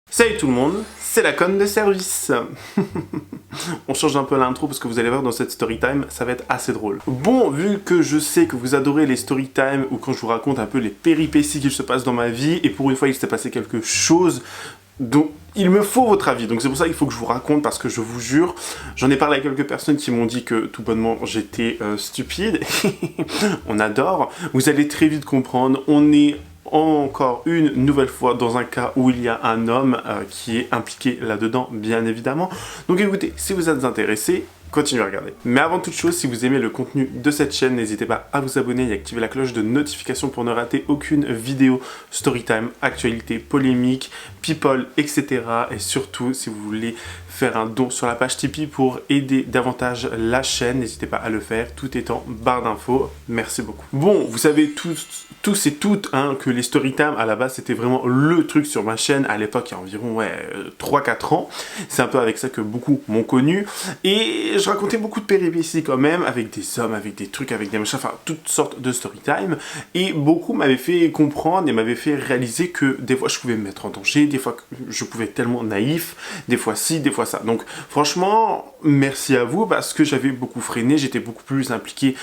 Salut tout le monde, c'est la conne de service. On change un peu l'intro parce que vous allez voir dans cette story time, ça va être assez drôle. Bon, vu que je sais que vous adorez les story time ou quand je vous raconte un peu les péripéties qui se passent dans ma vie, et pour une fois il s'est passé quelque chose dont il me faut votre avis, donc c'est pour ça qu'il faut que je vous raconte, parce que je vous jure, j'en ai parlé à quelques personnes qui m'ont dit que tout bonnement j'étais stupide. On adore, vous allez très vite comprendre, on est encore une nouvelle fois dans un cas où il y a un homme qui est impliqué là-dedans, bien évidemment. Donc écoutez, si vous êtes intéressé, continuez à regarder. Mais avant toute chose, si vous aimez le contenu de cette chaîne, n'hésitez pas à vous abonner et activer la cloche de notification pour ne rater aucune vidéo storytime, actualité, polémique, people, etc. Et surtout, si vous voulez faire un don sur la page Tipeee pour aider davantage la chaîne, n'hésitez pas à le faire, tout est en barre d'infos. Merci beaucoup. Bon, vous savez tous et toutes hein, que les storytime à la base c'était vraiment le truc sur ma chaîne à l'époque, il y a environ 3-4 ans. C'est un peu avec ça que beaucoup m'ont connu, et je racontais beaucoup de péripéties quand même, avec des hommes, avec des trucs, avec des machins, enfin toutes sortes de storytime, et beaucoup m'avaient fait comprendre et m'avaient fait réaliser que des fois je pouvais me mettre en danger, des fois je pouvais être tellement naïf, des fois ci, des fois ça. Donc franchement, merci à vous, parce que j'avais beaucoup freiné, j'étais beaucoup plus impliqué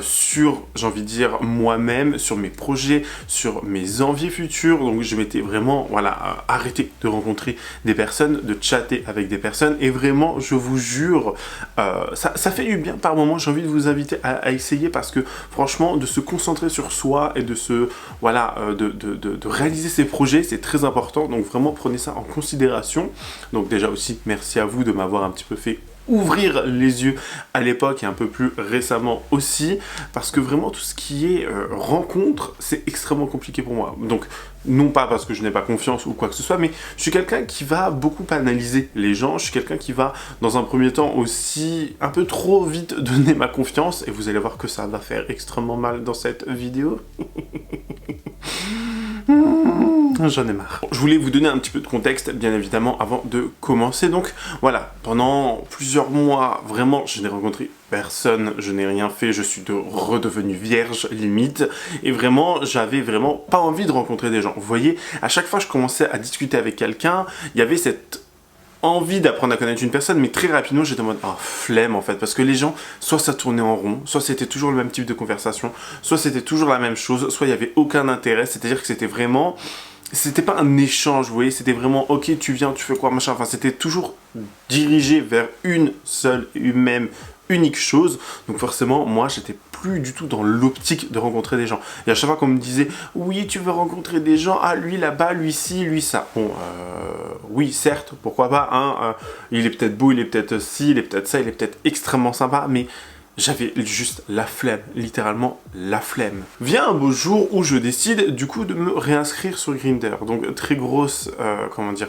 sur, j'ai envie de dire, moi-même, sur mes projets, sur mes envies futures. Donc je m'étais vraiment, voilà, arrêté de rencontrer des personnes, de chatter avec des personnes, et vraiment, je vous jure, ça fait du bien par moment. J'ai envie de vous inviter à essayer, parce que franchement, de se concentrer sur soi et de se, voilà, de réaliser ses projets, c'est très important. Donc vraiment, prenez ça en considération. Donc déjà aussi, merci à vous de m'avoir un petit peu fait ouvrir les yeux à l'époque et un peu plus récemment aussi, parce que vraiment tout ce qui est rencontre, c'est extrêmement compliqué pour moi. Donc non pas parce que je n'ai pas confiance ou quoi que ce soit, mais je suis quelqu'un qui va beaucoup analyser les gens, je suis quelqu'un qui va dans un premier temps aussi un peu trop vite donner ma confiance, et vous allez voir que ça va faire extrêmement mal dans cette vidéo. J'en ai marre. Je voulais vous donner un petit peu de contexte, bien évidemment, avant de commencer. Donc voilà, pendant plusieurs mois, vraiment, je n'ai rencontré personne, je n'ai rien fait, je suis redevenu vierge, limite. Et vraiment, j'avais vraiment pas envie de rencontrer des gens. Vous voyez, à chaque fois que je commençais à discuter avec quelqu'un, il y avait cette envie d'apprendre à connaître une personne, mais très rapidement j'étais en mode flemme en fait, parce que les gens, soit ça tournait en rond, soit c'était toujours le même type de conversation, soit c'était toujours la même chose, soit il n'y avait aucun intérêt, c'est-à-dire que c'était vraiment, c'était pas un échange, vous voyez, c'était vraiment ok, tu viens, tu fais quoi, machin, enfin c'était toujours dirigé vers une seule, une même, unique chose. Donc forcément, moi j'étais plus du tout dans l'optique de rencontrer des gens. Et à chaque fois qu'on me disait oui, tu veux rencontrer des gens, ah lui là-bas, lui ci, lui ça. Bon, oui, certes, pourquoi pas, hein, il est peut-être beau, il est peut-être ci, il est peut-être ça, il est peut-être extrêmement sympa, mais j'avais juste la flemme, littéralement la flemme. Vient un beau jour où je décide du coup de me réinscrire sur Grindr. Donc très grosse, comment dire,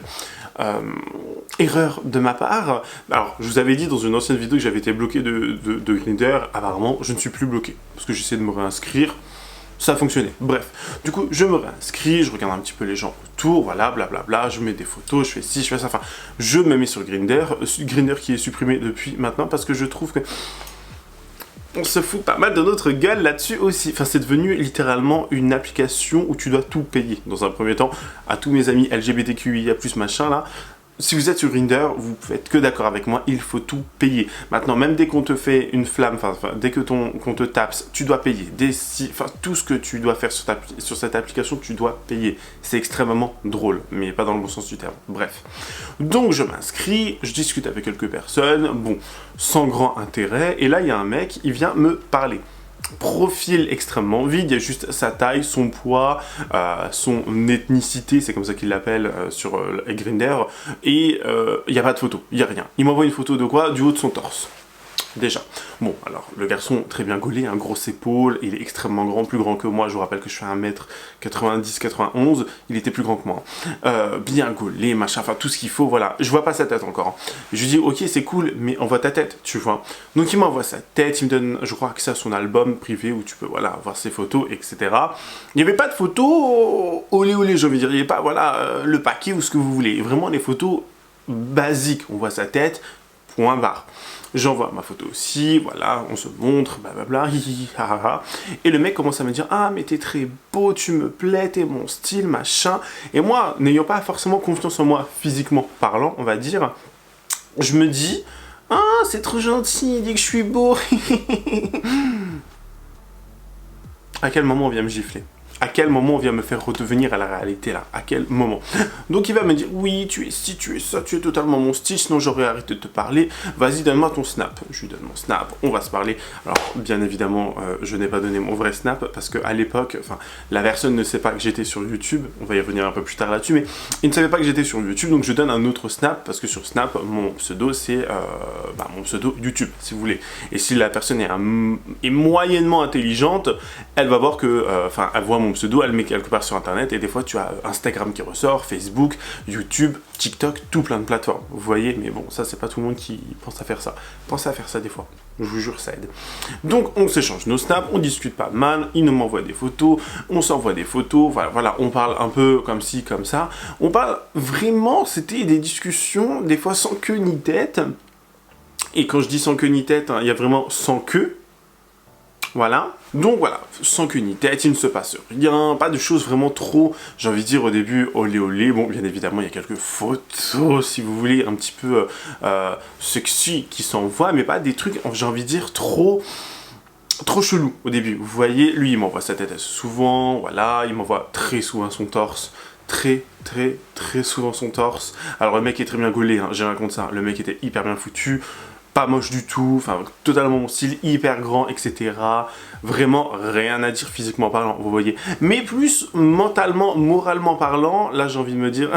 erreur de ma part. Alors je vous avais dit dans une ancienne vidéo que j'avais été bloqué de Grindr. Apparemment je ne suis plus bloqué, parce que j'essaie de me réinscrire. Ça a fonctionné. Bref, du coup, je me réinscris, je regarde un petit peu les gens autour, voilà, blablabla, je mets des photos, je fais ci, je fais ça, enfin, je me mets sur Grindr, Grindr qui est supprimé depuis maintenant, parce que je trouve que on se fout pas mal de notre gueule là-dessus aussi. Enfin, c'est devenu littéralement une application où tu dois tout payer. Dans un premier temps, à tous mes amis LGBTQIA+, machin là, si vous êtes sur Grindr, vous pouvez être que d'accord avec moi, il faut tout payer. Maintenant, même dès qu'on te fait une flamme, enfin, dès que qu'on te tape, tu dois payer. Enfin, tout ce que tu dois faire sur cette application, tu dois payer. C'est extrêmement drôle, mais pas dans le bon sens du terme. Bref. Donc, je m'inscris, je discute avec quelques personnes, bon, sans grand intérêt, et là, il y a un mec, il vient me parler. Profil extrêmement vide, il y a juste sa taille, son poids, son ethnicité, c'est comme ça qu'il l'appelle sur Grindr, et il n'y a pas de photo, il n'y a rien. Il m'envoie une photo de quoi? Du haut de son torse. Déjà. Bon, alors, le garçon, très bien gaulé, un grosse épaule, il est extrêmement grand, plus grand que moi, je vous rappelle que je fais 1m90-91, il était plus grand que moi. Bien gaulé, machin, enfin, tout ce qu'il faut, voilà. Je vois pas sa tête encore. Je lui dis, ok, c'est cool, mais envoie ta tête, tu vois. Donc, il m'envoie sa tête, il me donne, je crois, accès à son album privé, où tu peux, voilà, voir ses photos, etc. Il n'y avait pas de photos olé olé, j'ai envie de dire, il n'y avait pas, voilà, le paquet ou ce que vous voulez. Vraiment, les photos basiques, on voit sa tête, .bar. J'envoie ma photo aussi, voilà, on se montre, blablabla, et le mec commence à me dire « Ah, mais t'es très beau, tu me plais, t'es mon style, machin. » Et moi, n'ayant pas forcément confiance en moi, physiquement parlant, on va dire, je me dis « Ah, c'est trop gentil, il dit que je suis beau. » À quel moment on vient me gifler? À quel moment on vient me faire redevenir à la réalité là? À quel moment? Donc il va me dire, oui, tu es ci, tu es ça, tu es totalement mon style, sinon j'aurais arrêté de te parler. Vas-y, donne-moi ton snap. Je lui donne mon snap, on va se parler. Alors, bien évidemment, je n'ai pas donné mon vrai snap, parce qu'à l'époque, enfin, la personne ne sait pas que j'étais sur YouTube, on va y revenir un peu plus tard là-dessus, mais il ne savait pas que j'étais sur YouTube, donc je donne un autre snap, parce que sur Snap, mon pseudo, c'est mon pseudo YouTube, si vous voulez. Et si la personne est moyennement intelligente, elle va voir que, elle voit mon pseudo, elle met quelque part sur internet, et des fois tu as Instagram qui ressort, Facebook, YouTube, TikTok, tout plein de plateformes, vous voyez, mais bon, ça c'est pas tout le monde qui pense à faire ça. Pensez à faire ça des fois, je vous jure, ça aide. Donc on s'échange nos snaps, on discute pas mal, il m'envoie des photos, on s'envoie des photos, voilà, on parle un peu comme ci, comme ça, on parle vraiment, c'était des discussions, des fois sans queue ni tête, et quand je dis sans queue ni tête, il y a vraiment sans queue. Voilà, donc voilà, sans queue ni tête, il ne se passe rien, pas de choses vraiment trop, j'ai envie de dire au début, olé olé, bon bien évidemment il y a quelques photos, si vous voulez, un petit peu sexy qui s'envoient, mais pas des trucs, j'ai envie de dire, trop chelou au début. Vous voyez, lui il m'envoie sa tête assez souvent, voilà, il m'envoie très souvent son torse, très souvent son torse. Alors le mec est très bien gaulé, hein, j'ai rien contre ça, le mec était hyper bien foutu, pas moche du tout, enfin totalement mon style, hyper grand, etc. Vraiment rien à dire physiquement parlant, vous voyez. Mais plus mentalement, moralement parlant, là j'ai envie de me dire,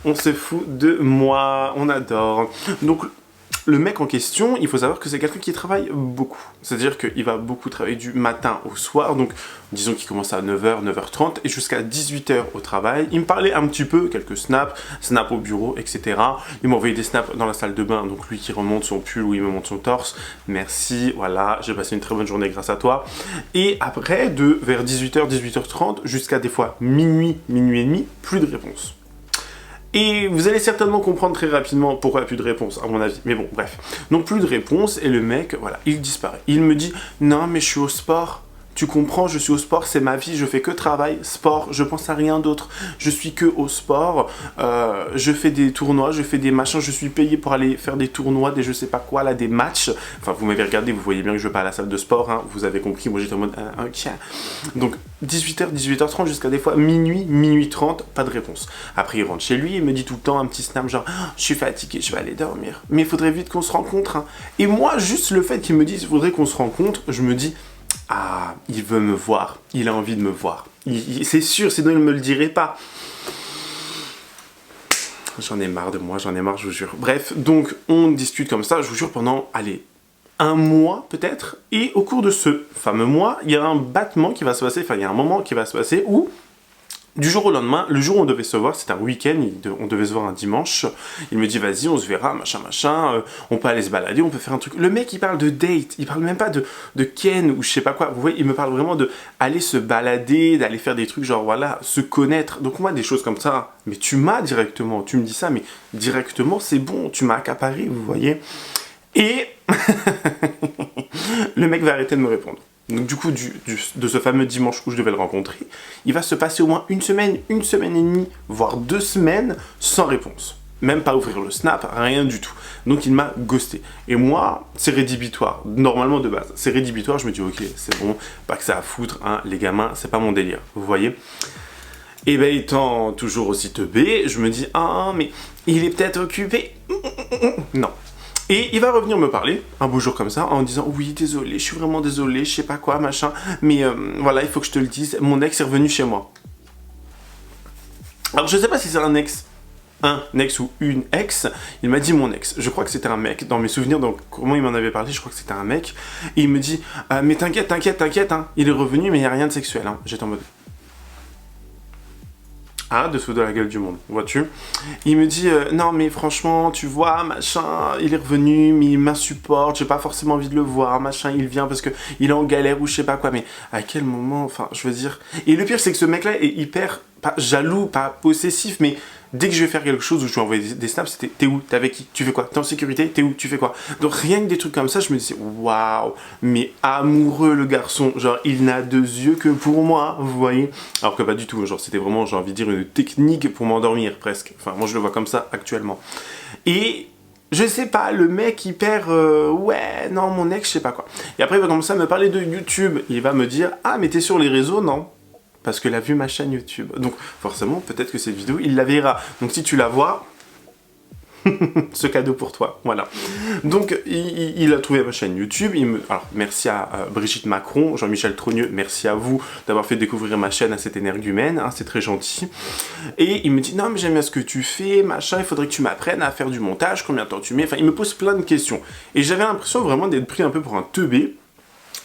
on se fout de moi, on adore. Donc le mec en question, il faut savoir que c'est quelqu'un qui travaille beaucoup. C'est-à-dire qu'il va beaucoup travailler du matin au soir, donc disons qu'il commence à 9h, 9h30 et jusqu'à 18h au travail. Il me parlait un petit peu, quelques snaps au bureau, etc. Il m'a envoyé des snaps dans la salle de bain, donc lui qui remonte son pull ou il me montre son torse. Merci, voilà, j'ai passé une très bonne journée grâce à toi. Et après, vers 18h, 18h30, jusqu'à des fois minuit, minuit et demi, plus de réponse. Et vous allez certainement comprendre très rapidement pourquoi il n'y a plus de réponse, à mon avis. Mais bon, bref. Donc plus de réponse, et le mec, voilà, il disparaît. Il me dit, non mais je suis au sport. Tu comprends, je suis au sport, c'est ma vie, je fais que travail, sport, je pense à rien d'autre. Je suis que au sport, je fais des tournois, je fais des machins, je suis payé pour aller faire des tournois, des je sais pas quoi, là, des matchs. Enfin, vous m'avez regardé, vous voyez bien que je vais pas à la salle de sport, hein, vous avez compris, moi j'étais en mode, ok. Donc, 18h, 18h30 jusqu'à des fois minuit, minuit 30, pas de réponse. Après, il rentre chez lui, il me dit tout le temps un petit snap genre, je suis fatigué, je vais aller dormir. Mais il faudrait vite qu'on se rencontre. Hein. Et moi, juste le fait qu'il me dise, il faudrait qu'on se rencontre, je me dis, ah, il veut me voir, il a envie de me voir. C'est sûr, sinon il ne me le dirait pas. J'en ai marre de moi, j'en ai marre, je vous jure. Bref, donc on discute comme ça, je vous jure, pendant, allez, un mois peut-être. Et au cours de ce fameux mois, il y a un battement qui va se passer, enfin il y a un moment qui va se passer où, du jour au lendemain, le jour où on devait se voir, c'était un week-end, on devait se voir un dimanche, il me dit vas-y on se verra, machin, on peut aller se balader, on peut faire un truc. Le mec il parle de date, il parle même pas de ken ou je sais pas quoi, vous voyez, il me parle vraiment de aller se balader, d'aller faire des trucs genre voilà, se connaître. Donc moi des choses comme ça, mais tu m'as directement, tu me dis ça, mais directement c'est bon, tu m'as accaparé, vous voyez. Et le mec va arrêter de me répondre. Donc du coup, de ce fameux dimanche où je devais le rencontrer, il va se passer au moins une semaine et demie, voire 2 semaines sans réponse. Même pas ouvrir le snap, rien du tout. Donc il m'a ghosté. Et moi, c'est rédhibitoire, normalement de base. C'est rédhibitoire, je me dis ok, c'est bon, pas que ça à foutre, hein, les gamins, c'est pas mon délire, vous voyez. Et ben étant toujours aussi teubé, je me dis ah mais il est peut-être occupé. Non. Et il va revenir me parler, un beau jour comme ça, en disant « Oui, désolé, je suis vraiment désolé, je sais pas quoi, machin, mais voilà, il faut que je te le dise, mon ex est revenu chez moi. » Alors, je sais pas si c'est un ex ou une ex, il m'a dit mon ex. Je crois que c'était un mec, dans mes souvenirs, donc comment il m'en avait parlé, je crois que c'était un mec. Et il me dit « Mais t'inquiète, hein, il est revenu, mais il n'y a rien de sexuel. Hein. » J'étais en mode... Ah, dessous de la gueule du monde, vois-tu. Il me dit, non mais franchement, tu vois, machin, il est revenu, mais il m'insupporte, j'ai pas forcément envie de le voir, machin, il vient parce que il est en galère ou je sais pas quoi, mais à quel moment, enfin, je veux dire... Et le pire, c'est que ce mec-là est hyper, pas jaloux, pas possessif, mais Dès que je vais faire quelque chose où je vais envoyer des snaps, c'était t'es où? T'es avec qui? Tu fais quoi? T'es en sécurité? T'es où? Tu fais quoi? Donc rien que des trucs comme ça, je me disais waouh, mais amoureux le garçon, genre il n'a deux yeux que pour moi, vous voyez? Alors que pas du tout, genre c'était vraiment, j'ai envie de dire, une technique pour m'endormir presque. Enfin, moi je le vois comme ça actuellement. Et je sais pas, le mec hyper ouais, non, mon ex, je sais pas quoi. Et après il va commencer à me parler de YouTube, il va me dire ah mais t'es sur les réseaux? Non. Parce qu'il a vu ma chaîne YouTube. Donc forcément, peut-être que cette vidéo, il la verra. Donc si tu la vois, ce cadeau pour toi, voilà. Donc il a trouvé ma chaîne YouTube. Alors merci à Brigitte Macron, Jean-Michel Trogneux, merci à vous d'avoir fait découvrir ma chaîne à cette énergumène, hein, c'est très gentil. Et il me dit non mais j'aime bien ce que tu fais, machin, il faudrait que tu m'apprennes à faire du montage, combien de temps tu mets, enfin il me pose plein de questions. Et j'avais l'impression vraiment d'être pris un peu pour un teubé.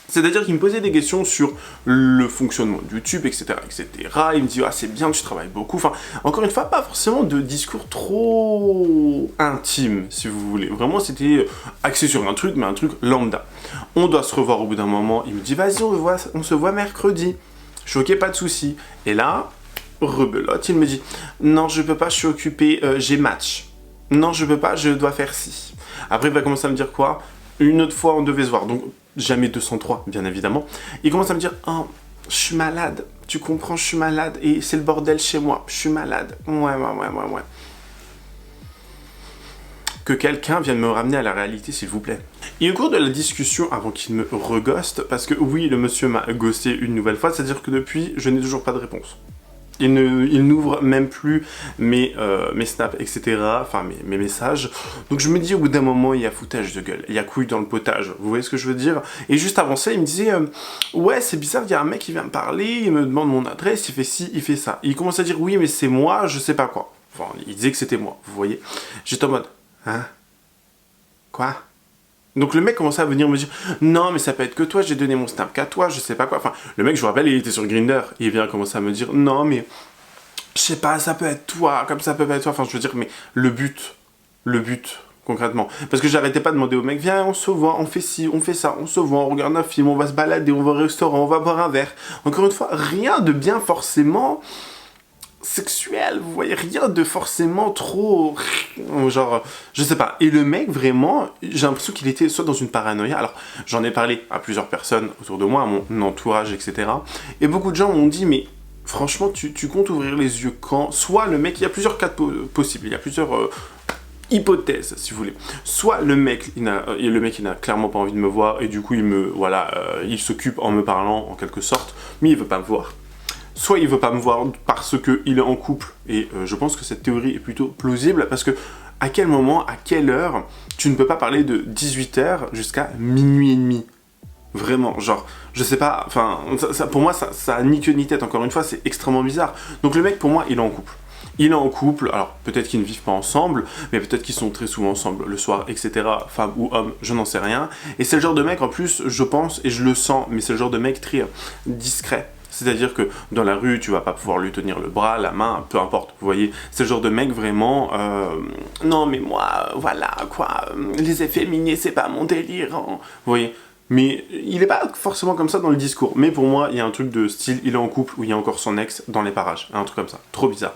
C'est-à-dire qu'il me posait des questions sur le fonctionnement de YouTube, etc., etc. Il me dit, ah, c'est bien, tu travailles beaucoup. Enfin, encore une fois, pas forcément de discours trop intime, si vous voulez. Vraiment, c'était axé sur un truc, mais un truc lambda. On doit se revoir au bout d'un moment. Il me dit, vas-y, on se voit mercredi. Je suis ok, pas de souci. Et là, rebelote, il me dit, non, je peux pas, je suis occupé, j'ai match. Non, je peux pas, je dois faire ci. Après, il va commencer à me dire quoi? Une autre fois, on devait se voir. Donc, jamais 203, bien évidemment. Il commence à me dire, oh, je suis malade. Tu comprends, je suis malade. Et c'est le bordel chez moi. Je suis malade. Ouais. Que quelqu'un vienne me ramener à la réalité, s'il vous plaît. Et au cours de la discussion, avant qu'il me reghoste, parce que oui, le monsieur m'a ghosté une nouvelle fois, c'est-à-dire que depuis, je n'ai toujours pas de réponse. Il n'ouvre même plus mes snaps, etc. Enfin, mes messages. Donc je me dis, au bout d'un moment, il y a foutage de gueule. Il y a couille dans le potage. Vous voyez ce que je veux dire? Et juste avant ça, il me disait, ouais, c'est bizarre, il y a un mec qui vient me parler, il me demande mon adresse, il fait ci, il fait ça. Et il commence à dire, oui, mais c'est moi, je sais pas quoi. Enfin, il disait que c'était moi, vous voyez? J'étais en mode, hein? Quoi? Donc le mec commençait à venir me dire non mais ça peut être que toi, j'ai donné mon snap qu'à toi, je sais pas quoi. Enfin le mec, je vous rappelle, il était sur Grindr, il vient commencer à me dire non mais je sais pas, ça peut être toi, comme ça peut être toi. Enfin je veux dire, mais le but concrètement, parce que j'arrêtais pas de demander au mec viens, on se voit, on fait ci, on fait ça, on se voit, on regarde un film, on va se balader, on va au restaurant, on va boire un verre. Encore une fois, rien de bien forcément sexuel, vous voyez, rien de forcément trop, genre, je sais pas. Et le mec, vraiment, j'ai l'impression qu'il était soit dans une paranoïa, alors j'en ai parlé à plusieurs personnes autour de moi, à mon entourage, etc. Et beaucoup de gens m'ont dit, mais franchement, tu comptes ouvrir les yeux quand? Soit le mec, il y a plusieurs cas possibles, il y a plusieurs hypothèses, si vous voulez. Soit le mec, il n'a clairement pas envie de me voir, et du coup, il s'occupe en me parlant, en quelque sorte, mais il veut pas me voir. Soit il veut pas me voir parce qu'il est en couple, et je pense que cette théorie est plutôt plausible, parce que à quel moment, à quelle heure, tu ne peux pas parler de 18h jusqu'à minuit et demi? Vraiment, genre, je sais pas, enfin, pour moi, ça a ni queue ni tête, encore une fois, c'est extrêmement bizarre. Donc le mec, pour moi, il est en couple. Il est en couple, alors peut-être qu'ils ne vivent pas ensemble, mais peut-être qu'ils sont très souvent ensemble le soir, etc. Femme ou homme, je n'en sais rien. Et c'est le genre de mec, en plus, je pense, et je le sens, mais c'est le genre de mec très discret. C'est-à-dire que dans la rue, tu vas pas pouvoir lui tenir le bras, la main, peu importe, vous voyez. C'est le genre de mec vraiment, non mais moi, voilà, quoi, les effets miniers, c'est pas mon délire, hein. Vous voyez. Mais il est pas forcément comme ça dans le discours. Mais pour moi, il y a un truc de style, il est en couple, où il y a encore son ex dans les parages. Un truc comme ça, trop bizarre.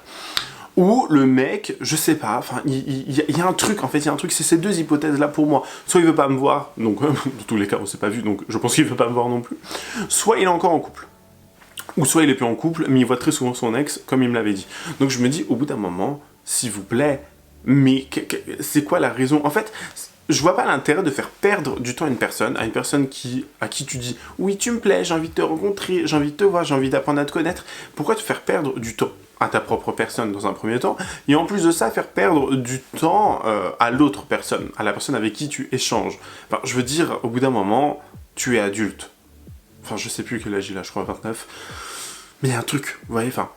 Ou le mec, je sais pas, enfin, il y a un truc, en fait, il y a un truc, c'est ces deux hypothèses-là pour moi. Soit il veut pas me voir, donc, dans tous les cas, on s'est pas vu, donc je pense qu'il veut pas me voir non plus. Soit il est encore en couple. Ou soit il est plus en couple, mais il voit très souvent son ex, comme il me l'avait dit. Donc je me dis, au bout d'un moment, s'il vous plaît, mais c'est quoi la raison? En fait, je vois pas l'intérêt de faire perdre du temps à une personne à qui tu dis, oui, tu me plais, j'ai envie de te rencontrer, j'ai envie de te voir, j'ai envie d'apprendre à te connaître. Pourquoi te faire perdre du temps à ta propre personne dans un premier temps, et en plus de ça, faire perdre du temps à l'autre personne, à la personne avec qui tu échanges? Enfin, je veux dire, au bout d'un moment, tu es adulte. Enfin, je sais plus quel âge il a, je crois 29. Mais il y a un truc, vous voyez, enfin...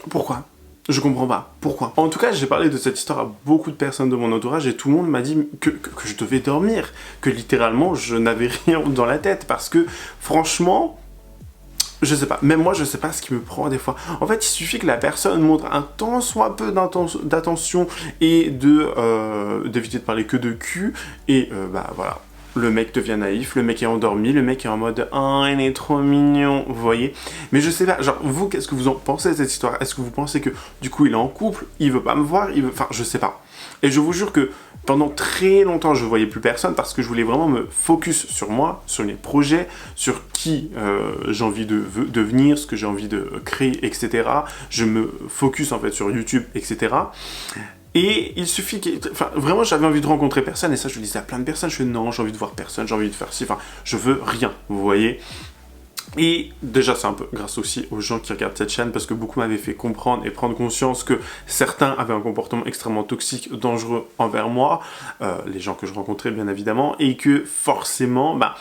Pourquoi? Je comprends pas. Pourquoi? En tout cas, j'ai parlé de cette histoire à beaucoup de personnes de mon entourage et tout le monde m'a dit que je devais dormir. Que littéralement, je n'avais rien dans la tête. Parce que, franchement... Je sais pas, même moi je sais pas ce qui me prend des fois. En fait, il suffit que la personne montre un tant soit peu d'attention et d'éviter de parler que de cul, et bah voilà. le mec devient naïf, le mec est endormi, le mec est en mode « Oh, il est trop mignon », vous voyez. Mais je sais pas, genre, vous, qu'est-ce que vous en pensez de cette histoire? Est-ce que vous pensez que, du coup, il est en couple, il veut pas me voir, enfin, je sais pas. Et je vous jure que pendant très longtemps, je voyais plus personne parce que je voulais vraiment me focus sur moi, sur mes projets, sur qui j'ai envie de devenir, ce que j'ai envie de créer, etc. Je me focus, en fait, sur YouTube, etc. Et il suffit que... Enfin, vraiment, j'avais envie de rencontrer personne, et ça, je le disais à plein de personnes, je fais non, j'ai envie de voir personne, j'ai envie de faire ci, enfin, je veux rien, vous voyez. Et déjà, c'est un peu grâce aussi aux gens qui regardent cette chaîne, parce que beaucoup m'avaient fait comprendre et prendre conscience que certains avaient un comportement extrêmement toxique, dangereux envers moi, les gens que je rencontrais, bien évidemment, et que forcément, bah,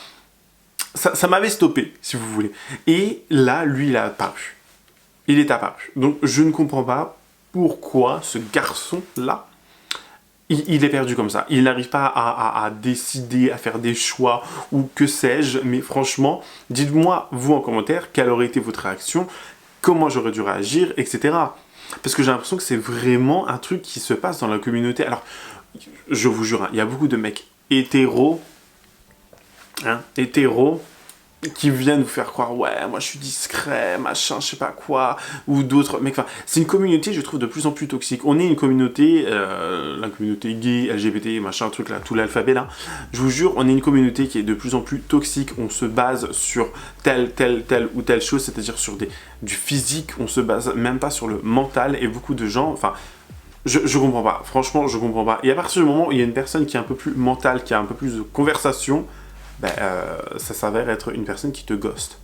ça m'avait stoppé, si vous voulez. Et là, lui, il a apparu. Il est apparu. Donc, je ne comprends pas pourquoi ce garçon-là, il est perdu comme ça. Il n'arrive pas à décider, à faire des choix, ou que sais-je. Mais franchement, dites-moi, vous, en commentaire, quelle aurait été votre réaction, comment j'aurais dû réagir, etc. Parce que j'ai l'impression que c'est vraiment un truc qui se passe dans la communauté. Alors, je vous jure, hein, il y a beaucoup de mecs hétéros, qui viennent vous faire croire, ouais, moi je suis discret, machin, je sais pas quoi, ou d'autres, mais enfin, c'est une communauté, je trouve, de plus en plus toxique. On est une communauté, la communauté gay, LGBT, machin, truc là, tout l'alphabet là, je vous jure, on est une communauté qui est de plus en plus toxique, on se base sur telle ou telle chose, c'est-à-dire sur du physique, on se base même pas sur le mental, et beaucoup de gens, enfin, je comprends pas, franchement, je comprends pas. Et à partir du moment où il y a une personne qui est un peu plus mentale, qui a un peu plus de conversation, ben, ça s'avère être une personne qui te ghost.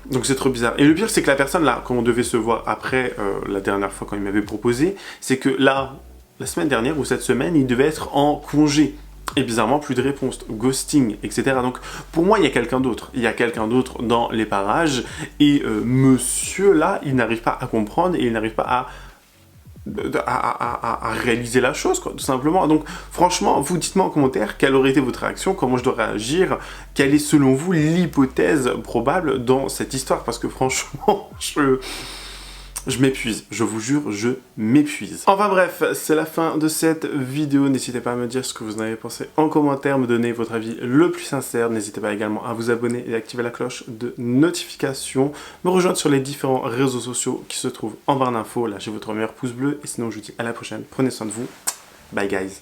Donc c'est trop bizarre. Et le pire, c'est que la personne, là, quand on devait se voir après la dernière fois quand il m'avait proposé, c'est que là, la semaine dernière ou cette semaine, il devait être en congé. Et bizarrement, plus de réponse, ghosting, etc. Donc pour moi, il y a quelqu'un d'autre. Il y a quelqu'un d'autre dans les parages. Et monsieur, là, il n'arrive pas à comprendre et il n'arrive pas à réaliser la chose, quoi, tout simplement. Donc, franchement, vous dites-moi en commentaire quelle aurait été votre réaction, comment je dois réagir, quelle est selon vous l'hypothèse probable dans cette histoire, parce que franchement, je m'épuise, je vous jure, je m'épuise. Enfin bref, c'est la fin de cette vidéo. N'hésitez pas à me dire ce que vous en avez pensé en commentaire, me donner votre avis le plus sincère. N'hésitez pas également à vous abonner et activer la cloche de notification. Me rejoindre sur les différents réseaux sociaux qui se trouvent en barre d'infos. Lâchez votre meilleur pouce bleu et sinon je vous dis à la prochaine. Prenez soin de vous. Bye guys.